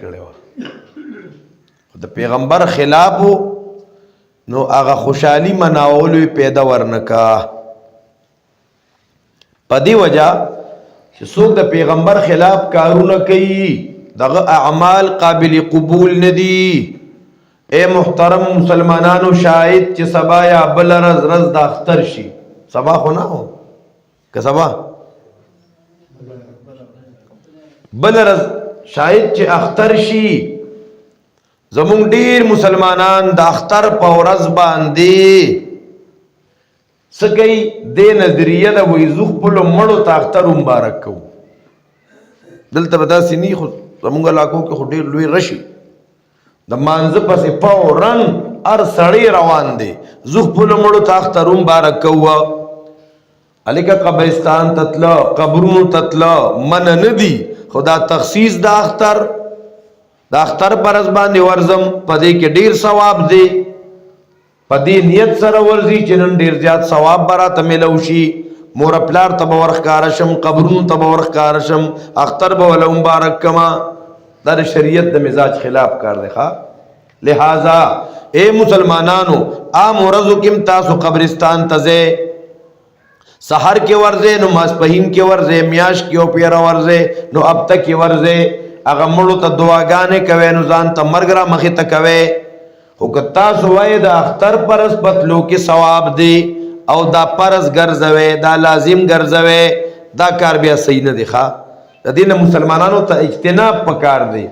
کړی وه د پیغمبر خلاف نو هغه خوشحالي مناولو پیدا ورنکا په دې وجه چې څوک د پیغمبر خلاف کارونه کوي دغه اعمال قابل قبول ندي اے محترم مسلمانانو شاید چې سبا یا بل رز د اختر شي سبا خو نه هو که سبا بل رز شاید چې اختر شي زمونږ ډیر مسلمانان د اختر په ورځ باندې څه کوي دې نظریه ده وایي زه خپلو مړو ته اختر مبارک کوو دلته به داسې نه خو زمونږ علاقو کې خو ډېر لوی رشي د مانځه پسې فورا هر سړی روان دی زه خپلو مړو ته اختر مبارک کوو هلکه قبرستان ته تله قبرونو ته تله منع نه دي خو دا تخصیص د اختر د اختر پر ورځ باندې ورځم په دې کې ډېر ثواب دی په دې نیت سره ورځي چې نن ډېر زیات ثواب به راته میلو شي مور پلار ته به ورښکاره شم قبرونو ته به ورښکاره شم اختر به وله مبارک کما دا د شریعت د مزاج خلاف کار دی ښه لہذا اے مسلمانانو عام ورځو کې تاسو قبرستان ته ځئ سحر کې ورځئ نو ماسپښین کې ورځئ میاشت کې او پیره ورځئ نو ابته کې ورځئ هغه مړو ته دعاګانې کوئ نو ځان ته مرګ را مخې ته کوئ خو که تاسو وایئ د اختر پرز پتلو کې ثواب دی او دا پرز ګرځوئ دا لازم ګرځوئ دا کار بیا صحیح نه دی ښه د دې نه مسلمانانو ته اجتناب پکار دی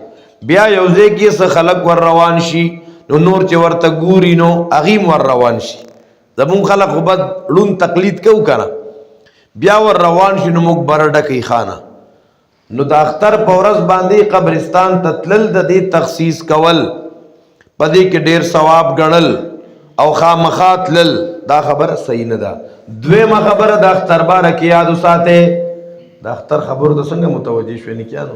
بیا یو ځای کې څه خلک ور روان شي نو نور چې ورته ګوري نو هغې ور روان شي زمونږ خلک خو بد ړوند تقلید کوو که نه بیا ور روان شي نو موږ بره ډکوي خانه نو د اختر په ورځ باندې قبرستان ته تلل د دې تخصیص کول په دې کې ډېر ثواب ګڼل او خامخا تلل دا خبره صحیح نه ده دویمه خبره د اختر باره کې یاد وساتئ د اختر خبرو ته څنګه متوجه شوې نکیانو